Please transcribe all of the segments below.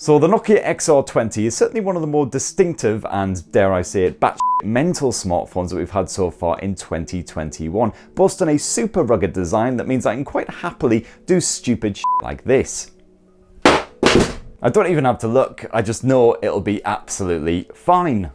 So the Nokia XR20 is certainly one of the more distinctive and, dare I say it, batshit mental smartphones that we've had so far in 2021, boasting a super rugged design that means I can quite happily do stupid shit like this. I don't even have to look, I just know it'll be absolutely fine.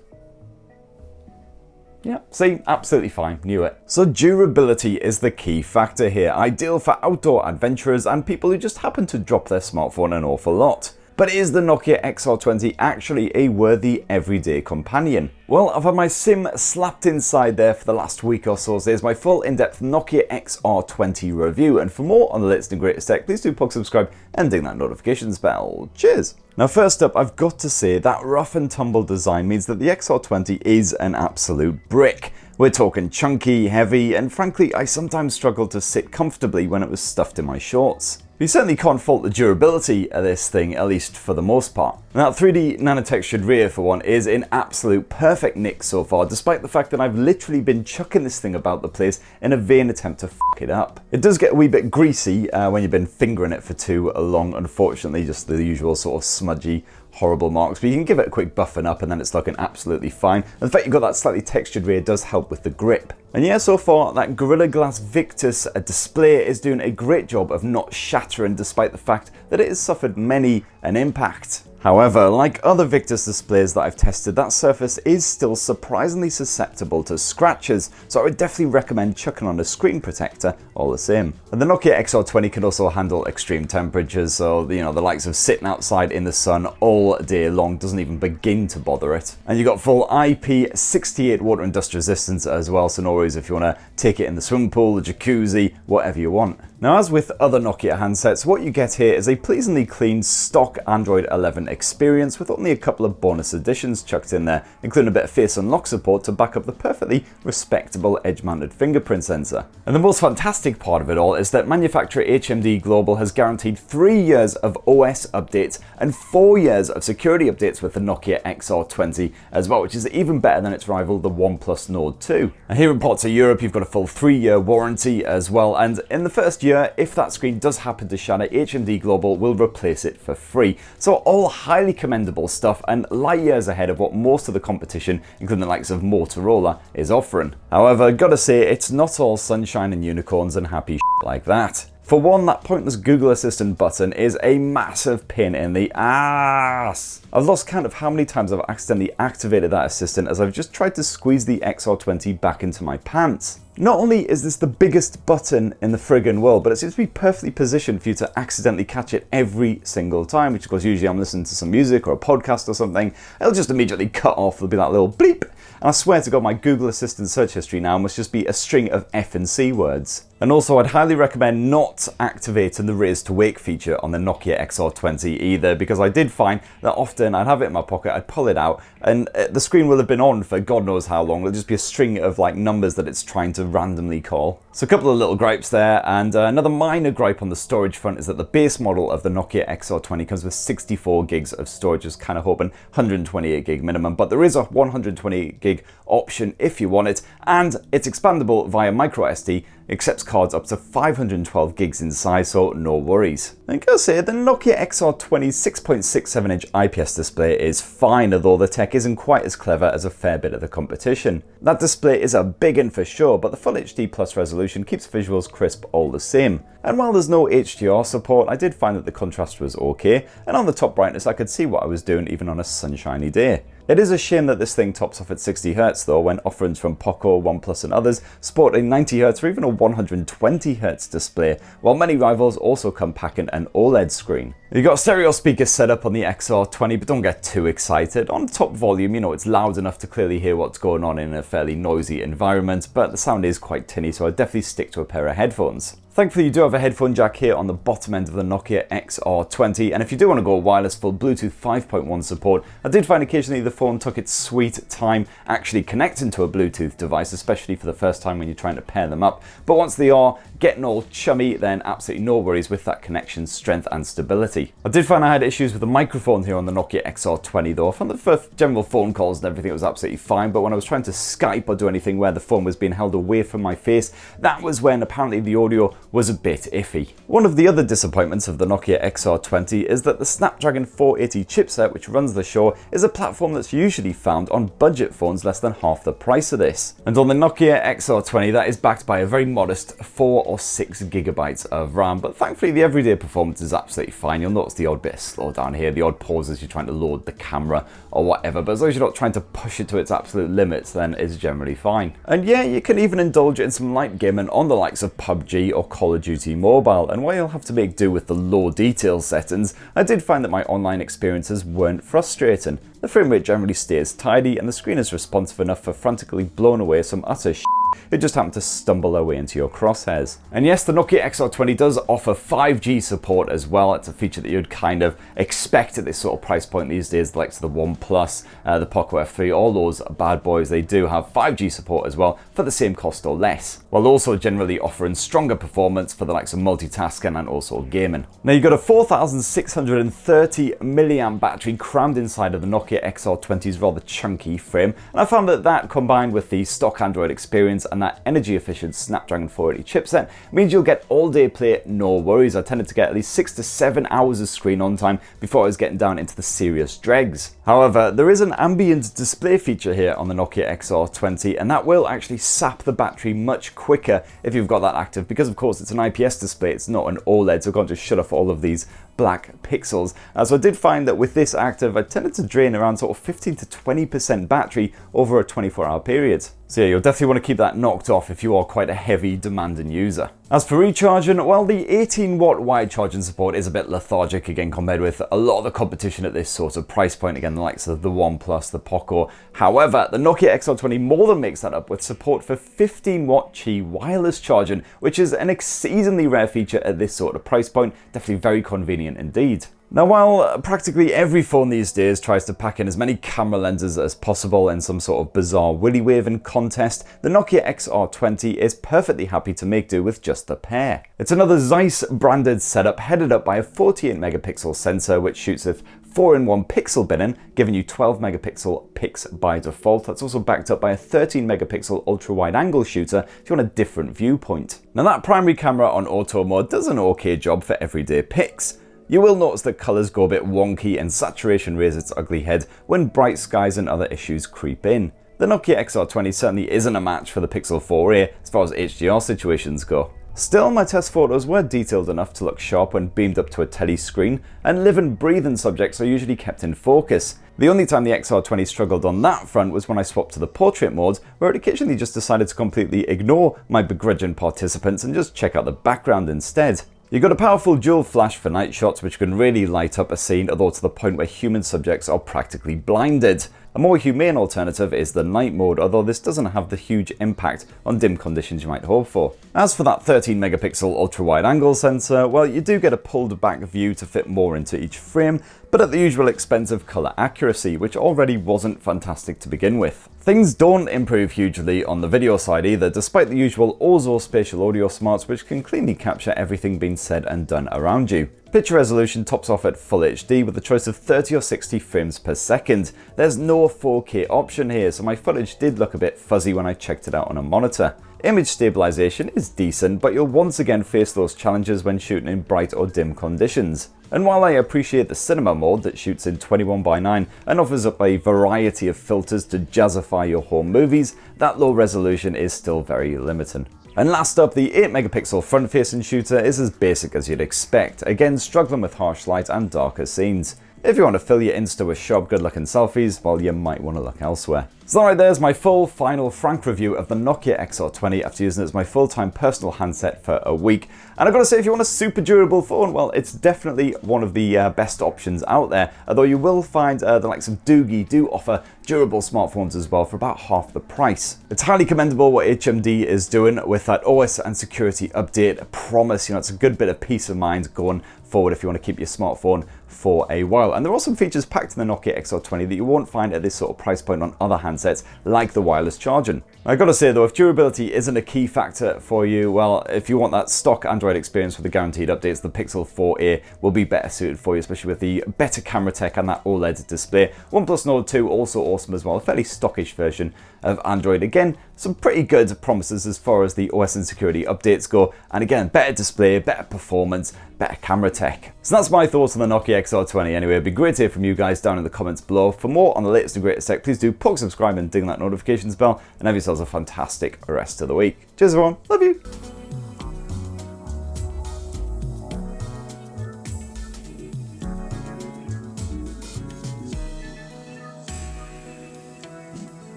Yeah, see, absolutely fine, knew it. So durability is the key factor here, ideal for outdoor adventurers and people who just happen to drop their smartphone an awful lot. But is the Nokia XR20 actually a worthy everyday companion? Well, I've had my SIM slapped inside there for the last week or so there's my full in-depth Nokia XR20 review, and for more on the latest and greatest tech, please do subscribe and ding that notifications bell. Cheers! Now first up, I've got to say that rough and tumble design means that the XR20 is an absolute brick. We're talking chunky, heavy, and frankly I sometimes struggled to sit comfortably when it was stuffed in my shorts. You certainly can't fault the durability of this thing, at least for the most part. Now, that 3D nanotextured rear, for one, is in absolute perfect nick so far, despite the fact that I've literally been chucking this thing about the place in a vain attempt to f*** it up. It does get a wee bit greasy when you've been fingering it for too long, unfortunately, just the usual sort of smudgy, horrible marks, but you can give it a quick buffing up and then it's looking absolutely fine. And the fact you've got that slightly textured rear does help with the grip. And yeah, so far that Gorilla Glass Victus display is doing a great job of not shattering, despite the fact that it has suffered many an impact. However, like other Victus displays that I've tested, that surface is still surprisingly susceptible to scratches, so I would definitely recommend chucking on a screen protector all the same. And the Nokia XR20 can also handle extreme temperatures, so the likes of sitting outside in the sun all day long doesn't even begin to bother it. And you've got full IP68 water and dust resistance as well, so no worries if you want to take it in the swimming pool, the jacuzzi, whatever you want. Now, as with other Nokia handsets, what you get here is a pleasingly clean stock Android 11 experience with only a couple of bonus additions chucked in there, including a bit of face unlock support to back up the perfectly respectable edge-mounted fingerprint sensor. And the most fantastic part of it all is that manufacturer HMD Global has guaranteed 3 years of OS updates and 4 years of security updates with the Nokia XR20 as well, which is even better than its rival, the OnePlus Nord 2. And here in parts of Europe, you've got a full 3-year warranty as well, and in the first year, if that screen does happen to shatter, HMD Global will replace it for free. So all highly commendable stuff and light years ahead of what most of the competition, including the likes of Motorola, is offering. However, gotta say, it's not all sunshine and unicorns and happy shit like that. For one, that pointless Google Assistant button is a massive pain in the ass. I've lost count of how many times I've accidentally activated that assistant as I've just tried to squeeze the XR20 back into my pants. Not only is this the biggest button in the friggin' world, but it seems to be perfectly positioned for you to accidentally catch it every single time, which of course usually I'm listening to some music or a podcast or something, it'll just immediately cut off, there'll be that little bleep. And I swear to God, my Google Assistant search history now must just be a string of F and C words. And also, I'd highly recommend not activating the raise to wake feature on the Nokia XR20 either, because I did find that often I'd have it in my pocket, I'd pull it out, and the screen will have been on for God knows how long. It'll just be a string of like numbers that it's trying to randomly call. So a couple of little gripes there, and another minor gripe on the storage front is that the base model of the Nokia XR20 comes with 64 gigs of storage. Just kind of hoping 128 gig minimum, but there is a 128 gig option if you want it, and it's expandable via micro SD, accepts cards up to 512 gigs in size, so no worries. I gotta say, the Nokia XR20's 6.67 inch IPS display is fine, although the tech isn't quite as clever as a fair bit of the competition. That display is a big one for sure, but the Full HD Plus resolution keeps visuals crisp all the same. And while there's no HDR support, I did find that the contrast was okay, and on the top brightness I could see what I was doing even on a sunshiny day. It is a shame that this thing tops off at 60Hz though, when offerings from Poco, OnePlus and others sport a 90Hz or even a 120Hz display, while many rivals also come packing an OLED screen. You've got stereo speakers set up on the XR20, but don't get too excited. On top volume, it's loud enough to clearly hear what's going on in a fairly noisy environment, but the sound is quite tinny, so I'd definitely stick to a pair of headphones. Thankfully, you do have a headphone jack here on the bottom end of the Nokia XR20, and if you do want to go wireless, full Bluetooth 5.1 support. I did find occasionally the phone took its sweet time actually connecting to a Bluetooth device, especially for the first time when you're trying to pair them up. But once they are getting all chummy, then absolutely no worries with that connection strength and stability. I did find I had issues with the microphone here on the Nokia XR20 though. I found that for general phone calls and everything it was absolutely fine, but when I was trying to Skype or do anything where the phone was being held away from my face, that was when apparently the audio was a bit iffy. One of the other disappointments of the Nokia XR20 is that the Snapdragon 480 chipset which runs the show is a platform that's usually found on budget phones less than half the price of this. And on the Nokia XR20 that is backed by a very modest 4 or 6 gigabytes of RAM, but thankfully the everyday performance is absolutely fine. You'll notice the odd bit of slowdown here, the odd pause as you're trying to load the camera or whatever, but as long as you're not trying to push it to its absolute limits, then it's generally fine. And yeah, you can even indulge in some light gaming on the likes of PUBG or Call of Duty Mobile, and while you'll have to make do with the low detail settings, I did find that my online experiences weren't frustrating. The frame rate generally stays tidy and the screen is responsive enough for frantically blown away some utter shit who just happen to stumble their way into your crosshairs. And yes, the Nokia XR20 does offer 5G support as well. It's a feature that you'd kind of expect at this sort of price point these days, the likes of the OnePlus, the Poco F3, all those bad boys, they do have 5G support as well for the same cost or less, while also generally offering stronger performance for the likes of multitasking and also gaming. Now you've got a 4630 milliamp battery crammed inside of the Nokia XR20's rather chunky frame, and I found that combined with the stock Android experience and that energy efficient Snapdragon 480 chipset means you'll get all day play, no worries. I tended to get at least 6 to 7 hours of screen on time before I was getting down into the serious dregs. However, there is an ambient display feature here on the Nokia XR20, and that will actually sap the battery much quicker if you've got that active, because of course it's an IPS display, it's not an OLED, so I can't just shut off all of these black pixels. So I did find that with this active, I tended to drain around sort of 15 to 20% battery over a 24-hour period. So yeah, you'll definitely want to keep that knocked off if you are quite a heavy demanding user. As for recharging, well, the 18-watt wide charging support is a bit lethargic again compared with a lot of the competition at this sort of price point, again the likes of the OnePlus, the Poco. However, the Nokia XR20 more than makes that up with support for 15-watt Qi wireless charging, which is an exceedingly rare feature at this sort of price point, definitely very convenient indeed. Now, while practically every phone these days tries to pack in as many camera lenses as possible in some sort of bizarre willy waving contest, the Nokia XR20 is perfectly happy to make do with just the pair. It's another Zeiss branded setup headed up by a 48 megapixel sensor which shoots with 4-in-1 pixel binning, giving you 12 megapixel pics by default. That's also backed up by a 13 megapixel ultra wide angle shooter if you want a different viewpoint. Now that primary camera on auto mode does an okay job for everyday pics. You will notice that colours go a bit wonky and saturation rears its ugly head when bright skies and other issues creep in. The Nokia XR20 certainly isn't a match for the Pixel 4a as far as HDR situations go. Still, my test photos were detailed enough to look sharp when beamed up to a telly screen, and living, breathing subjects are usually kept in focus. The only time the XR20 struggled on that front was when I swapped to the portrait mode, where it occasionally just decided to completely ignore my begrudging participants and just check out the background instead. You've got a powerful dual flash for night shots which can really light up a scene, although to the point where human subjects are practically blinded. A more humane alternative is the night mode, although this doesn't have the huge impact on dim conditions you might hope for. As for that 13 megapixel ultra wide angle sensor, well, you do get a pulled back view to fit more into each frame, but at the usual expense of colour accuracy, which already wasn't fantastic to begin with. Things don't improve hugely on the video side either, despite the usual Ozo spatial audio smarts which can cleanly capture everything being said and done around you. Picture resolution tops off at Full HD with a choice of 30 or 60 frames per second. There's no 4K option here, so my footage did look a bit fuzzy when I checked it out on a monitor. Image stabilization is decent, but you'll once again face those challenges when shooting in bright or dim conditions. And while I appreciate the cinema mode that shoots in 21:9 and offers up a variety of filters to jazzify your home movies, that low resolution is still very limiting. And last up, the 8 megapixel front facing shooter is as basic as you'd expect, again struggling with harsh light and darker scenes. If you want to fill your Insta with sharp good looking selfies, well, you might want to look elsewhere. So alright, there's my full, final, frank review of the Nokia XR20 after using it as my full-time personal handset for a week. And I've got to say, if you want a super durable phone, well, it's definitely one of the best options out there, although you will find the likes of Doogie do offer durable smartphones as well for about half the price. It's highly commendable what HMD is doing with that OS and security update. I promise, it's a good bit of peace of mind going forward if you want to keep your smartphone for a while. And there are some features packed in the Nokia XR20 that you won't find at this sort of price point on other handsets, like the wireless charging. I gotta say though, if durability isn't a key factor for you, well, if you want that stock Android experience with the guaranteed updates, the Pixel 4a will be better suited for you, especially with the better camera tech and that OLED display. OnePlus Nord 2 also awesome as well. A fairly stockish version of Android. Again, some pretty good promises as far as the OS and security updates go. And again, better display, better performance, better camera tech. So that's my thoughts on the Nokia XR20 anyway. It'd be great to hear from you guys down in the comments below. For more on the latest and greatest tech, please do poke subscribe and ding that notifications bell. And have yourselves a fantastic rest of the week. Cheers everyone. Love you.